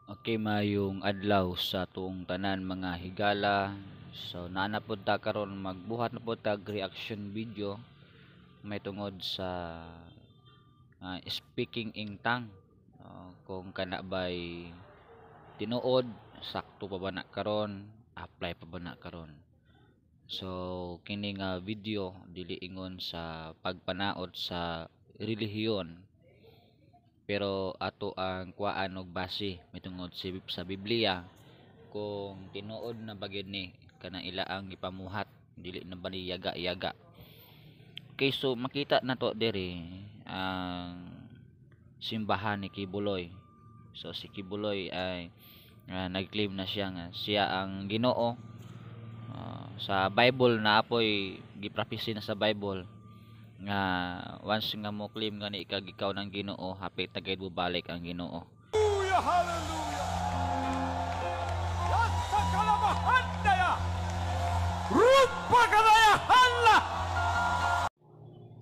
Okay, mayong adlaw sa tuong tanan mga higala. So naana pod ta karon magbuhat na pod tag reaction video may tungod sa speaking in tongue. Kung kana bay tinuod, sakto pa ba na karon, apply pa ba na karon. So kini nga video dili ingon sa pagpanaot sa relihiyon, pero ato ang kuhaan og base mitungod sa Biblia kung tinuod na bagid ni kanang ilaang gipamuhat, dili na bali yaga-yaga. Okay, so makita na to diri ang simbahan ni Kibuloy. So si Kibuloy ay nag-claim na siya nga siya ang Ginoo. Sa Bible na apoy giprapisi na sa Bible nga once nga mo claim nga ni ikaw ng Ginoo, hapit na gayud balik ang Ginoo. Hallelujah, hallelujah. Yassa kalamahanda rupa kadaya halla.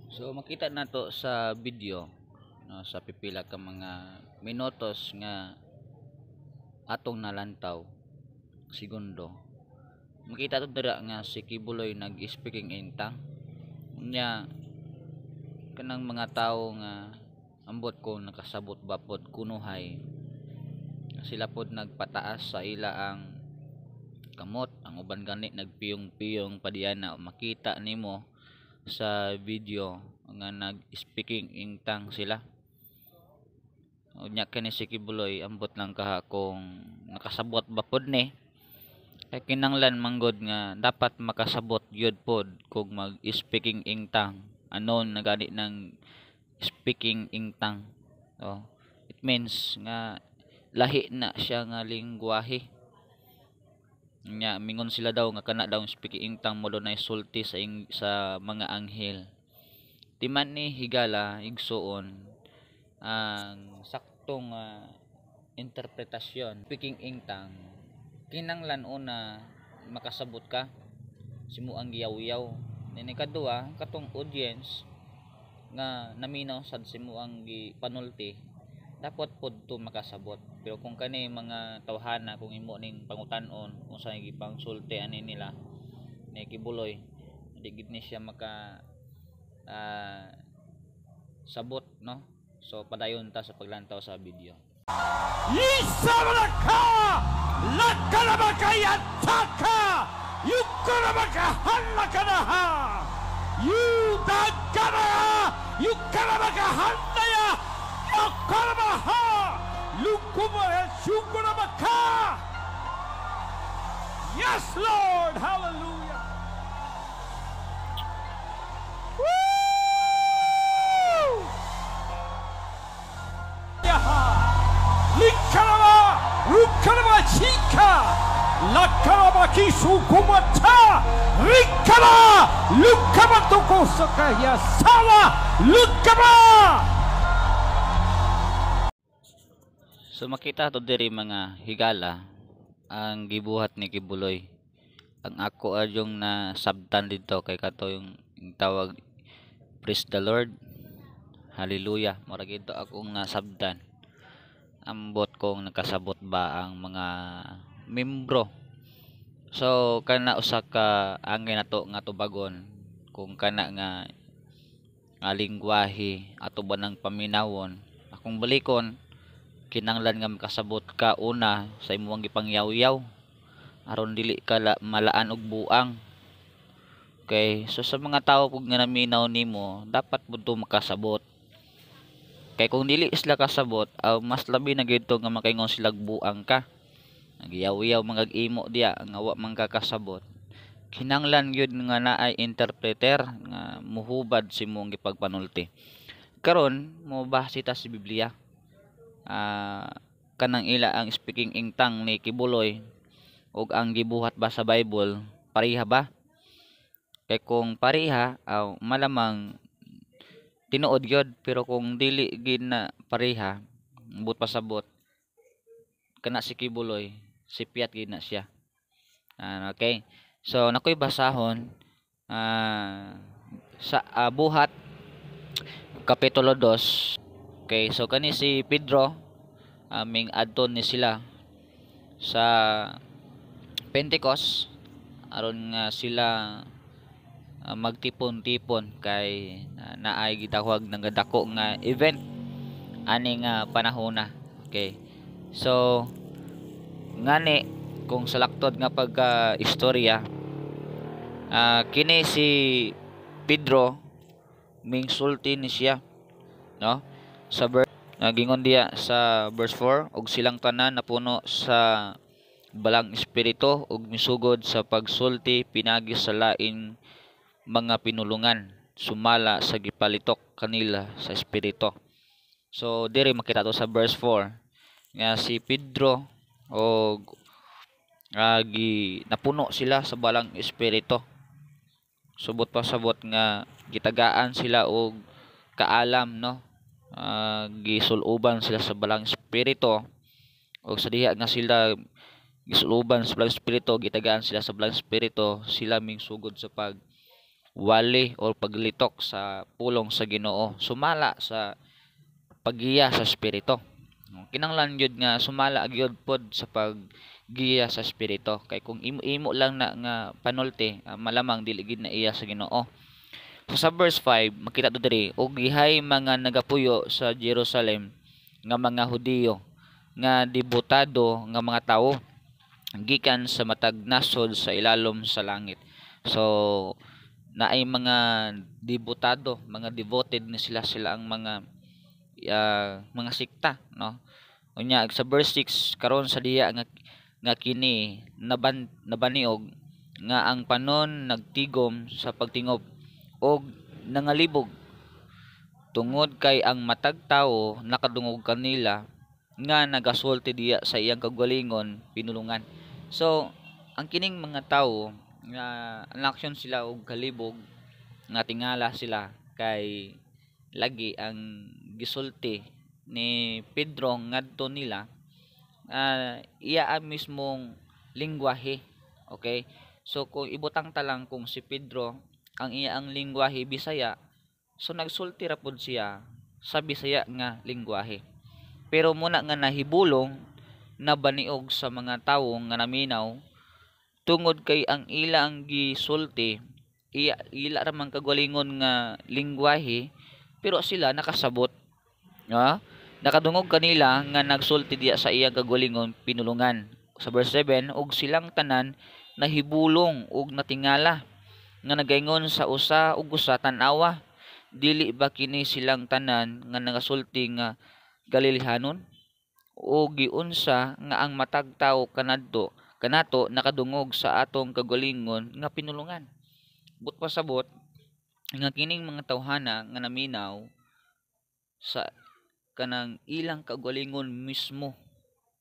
So makita na to sa video, no, sa pipila ka mga minutos nga atong nalantaw segundo. Makita to dira nga si Kibuloy nag-speaking in tongue nya kanang mga tawo nga ambot ko nakasabot ba pod kunuhay, sila pod nagpataas sa ila ang kamot, ang uban gani nagpiyong-piyong padiana. Makita nimo sa video nga nag-speaking in tongue sila. Unya kani si Kibuloy ambot lang kaha kung nakasabot ba pod ni, kay kinanglan manggod nga dapat makasabot gyud pod kung mag-speaking in tongue. Anon na gani ng speaking in tongue. So, it means nga lahi na siya nga lingwahe. Nya mingon sila daw nga kana daw speaking in tongue mo na sulti sa mga anghel. Timan ni higala igsuon ang saktong interpretasyon speaking in tongue. Kinanglan una makasabot ka simo ang giyaw-yaw. Nini kadua katong audience nga naminaw sad simo ang gipanulti, dapat pod to makasabot. Pero kung kani mga tawhana, kung imo ning pangutan-on kung saan gipangsulti ani nila ni Kibuloy, di gid ni siya maka sabot, no? So padayon ta sa paglantaw sa video. Yisabalaka lakalabakaya taka yukarabaka hallakanaha yudagana yukarabaka handaya yakarabaha lukumaya shukurabaka. Yes, Lord, hallelujah. Woo! Yaha likaraba rukaraba chika lakaraba kisukumata rikaba lukaba tokosakaya sawa lukaba. So makita to diri mga higala ang gibuhat ni Kibuloy. Ang ako adyong na sabtan dito kay kato yung tawag praise the Lord, hallelujah, mura gito akong nasabtan. Ambot kong nakasabot ba ang mga membro. So kana usa ka angin nato nga tubagon kung kana nga lingwahe ato ba ng paminawon. Akong balikon kinanglan nga makasabot ka una sa imong gipangyaw-yaw aron dili ka malaan og buang. Okay, so sa mga tawo pug nga naminaw nimo, dapat pud to makasabot. Kay kung dili sila kasabot, mas labi na gid to nga makaingon sila buang ka. Nagyaw-yaw mangag-imo diya nga wa man ka kasabot. Kinanglan gyud nga naay interpreter nga muhubad si mong gipagpanulti. Karon mo base ta sa Biblia. Kanang ila ang speaking in tongue ni Kibuloy ug ang gibuhat ba sa Bible, pareha ba? Kay kung pareha, malamang tinuod gyud, pero kung dili gid na pareha, but pasabot kana si Kibuloy, sipyat gid na siya. Okay, so nakoy basahon sa buhat kapitulo 2. Okay, so kani si Pedro aming adton ni sila sa Pentecost aron nga sila magtipon-tipon kay naay gitawag ng dako nga event ani nga panahona. Okay, so ngani kung salaktod nga pagka istorya, kini si Pedro mingsulti ni siya, no, sa gingon diya sa verse 4, og silang tanan napuno sa balang espiritu ug misugod sa pagsulti pinagi sa lain mga pinulungan, sumala sa gipalitok kanila sa espiritu. So diri makita to sa verse 4 nga si Pedro og napuno sila sa balang espiritu. Subot pa sabot nga gitagaan sila og kaalam, no, gisuluban sila sa balang espiritu, o sa diha nga sila gisuluban sa balang espiritu, gitagaan sila sa balang espiritu, sila mingsugod sa pagwali o paglitok sa pulong sa Ginoo, sumala sa paggiya sa espiritu. Kinanglan gyud nga sumala gyud pod sa paggiya sa espiritu, kay kung imo lang na nga panulti, malamang dili gid na iya sa Ginoo. So sa verse 5 makita to diri, og gihay mga nagapuyo sa Jerusalem nga mga Hudiyo nga debutado nga mga tawo gikan sa matag nasod sa ilalom sa langit. So naay mga debutado, mga devoted ni sila ang mga sikta, no. Unya sa verse 6 karon sa diya nga kini nabaniog nga ang panon nagtigom sa pagtingob og nangalibog tungod kay ang matag tawo nakadungog kanila nga nagasulti diya sa iyang kagalingon pinulungan. So ang kining mga tawo nga alaksyon sila og kalibog nga tingala sila kay lagi ang gisulti ni Pedro ngadto nila iya ang mismong lingwahe. Okay, so kung ibutang talang kung si Pedro ang iyang lingwahe Bisaya, so nagsulti ra pud siya sa Bisaya nga lingwahe, pero muna nga nahibulong nabaniog sa mga tawo nga naminaw tungod kay ang ila ang gisulti ila ra man kagalingon nga lingwahe, pero sila nakasabot, nakadungog kanila nga nagsulti diya sa iyang kagalingon pinulungan. Sa verse 7, og silang tanan nahibulong og natingala nga nagaingon sa usa ug usa tan-awa, dili ba kini silang tanan nga nagasulti nga Galilehanon, o giunsa nga ang matag tawo kanato nakadungog sa atong kagalingon nga pinulungan. But pasabot nga kining mga tawhana nga naminaw sa kanang ilang kagalingon mismo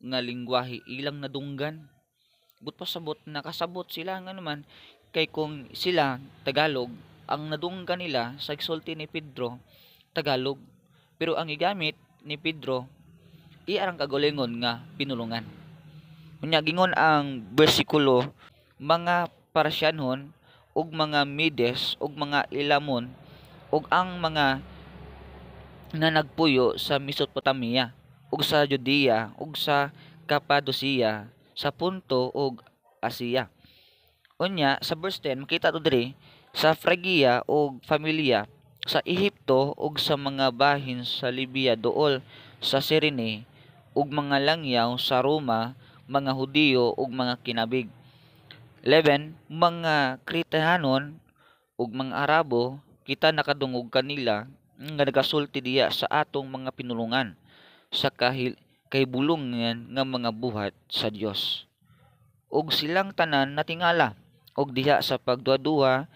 nga lingwahe ilang nadunggan. But pasabot nakasabot sila nga naman kay kung sila Tagalog ang nadunggan nila sa gisulti ni Pedro Tagalog, pero ang igamit ni Pedro iyang kagalingon nga pinulungan. Unya gingon ang bersikulo, mga Parasyanhon ug mga Medes ug mga Elamon ug ang mga na nagpuyo sa Mesopotamia ug sa Judea ug sa Cappadocia, sa Punto ug Asia. Unya sa verse 10 makita to diri sa Phrygia ug Familia, sa Ehipto ug sa mga bahin sa Libya duol sa Cyrene ug mga langyaw sa Roma, mga Hudiyo ug mga kinabig. 11 Mga Kretahanon ug mga Arabo, kita nakadungog kanila nga nagasulti diya sa atong mga pinulungan sa kahibulongan nga mga buhat sa Dios. Ug silang tanan natingala og diha sa pagduha-duha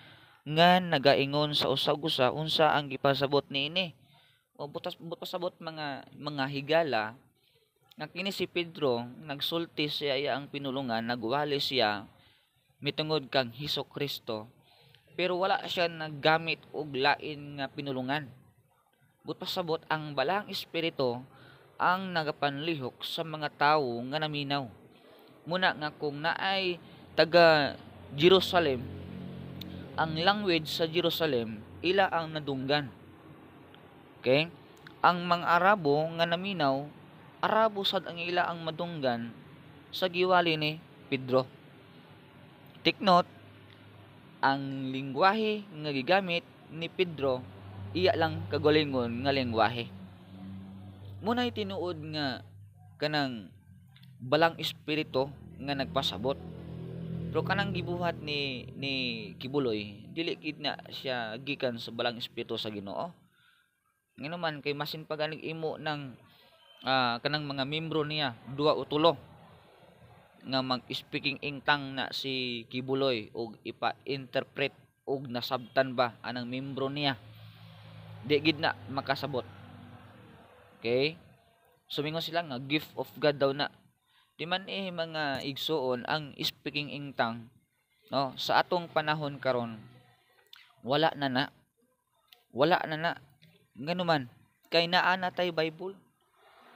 nga nagaingon sa usa-usa unsa ang gipasabot niini. O butas pasabot mga higala nga kini si Pedro nagsulti siya ang pinulungan, nagwali siya mitungod kang Hesukristo, pero wala siya naggamit og lain nga pinulungan. But pasabot ang balang espiritu ang nagapanlihok sa mga tawo nga naminaw. Muna nga kung naay taga Jerusalem, ang language sa Jerusalem ila ang nadunggan. Okay? Ang mga Arabo nga naminaw, Arabo sad ang ila ang madunggan sa giwali ni Pedro. Take note, ang lingwahe nga gigamit ni Pedro iya lang kagalingon nga lingwahe. Munay tinuod nga kanang balang espiritu nga nagpasabot. Pero kanang gibuhat ni Kibuloy, dili gid na siya gikan sa balang espiritu sa Ginoo. Nganuman kay masin pa ganing imo ng kanang mga membro niya, 2 o 3 nga mag-speaking ingtang na si Kibuloy og ipa-interpret og nasabtan ba anang membro niya, di gid na makasabot. Okay? Sumingon sila nga gift of God daw na. Di man mga igsoon ang speaking ingtang, no, sa atong panahon karon wala na. Nganuman kay naa na tay Bible,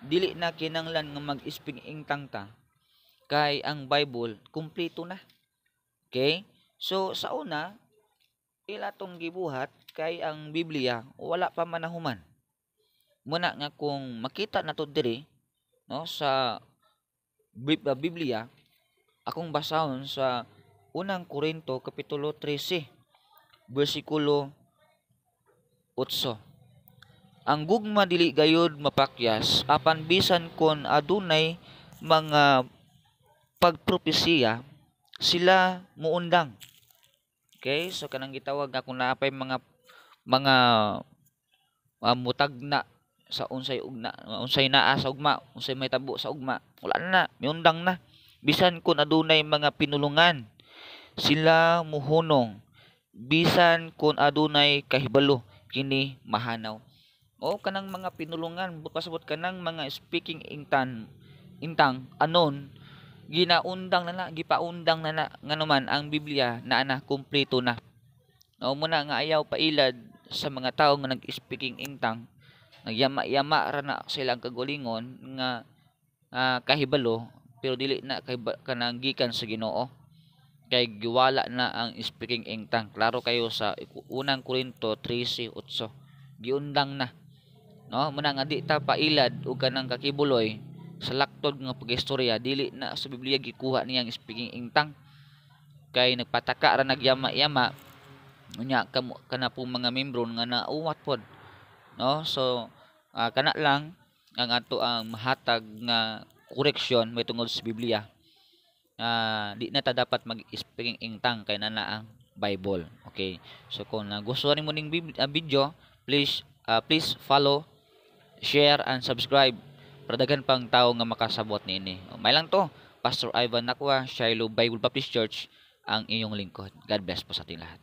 dili na kinanglan nga mag-speaking ingtang ta kay ang Bible kumpleto na. Okay? So sa una ila tong gibuhat kay ang Biblia wala pa manahuman. Muna nga kung makita nato diri, no, sa Biblia, akong basahon sa unang Korinto kapitulo 13 bersikulo 8. Ang gugma dili gayud mapakyas apan bisan kon adunay mga pagpropesiya sila muundang. Okay? So kanang gitawag nga kung naapay mga mutagna sa unsay naa sa ugma, unsay may tabo sa ugma, wala na, miundang na. Bisan kun adunay mga pinulungan, sila muhunong. Bisan kun adunay kahibalo, kini mahanaw. O kanang mga pinulungan, pasabot kanang mga speaking intang anon ginaundang na gipaundang na nganuman ang Biblia na kumpleto na. O muna nga ayaw pailad sa mga tawo nga nag-speaking intang, nagyama-yama ra na silang kagulingon nga kahibalo pero dili na kanang gikan sa Ginoo kay giwala na ang speaking ingtang. Klaro kayo sa unang Korinto 13:8 giundang na, no, muna nga di ta pailad og kanang kakibuloy sa laktod nga pagistorya, dili na sa Biblia gikuha niyang speaking ingtang kay nagpataka ra nagyama-yama unya kana pong mga membro nga nauwat pod, no. So kana lang ang ato ang mahatag nga koreksyon may tungod sa Biblia. Di na ta dapat mag-speaking ingtang kay na ang Bible. Okay? So kung nagustuhan nimo ning video, please follow, share and subscribe para daghan pang tawo nga makasabot niini. May lang to, Pastor Ivan Nakwa, Shiloh Bible Baptist Church ang inyong lingkod. God bless po sa ating lahat.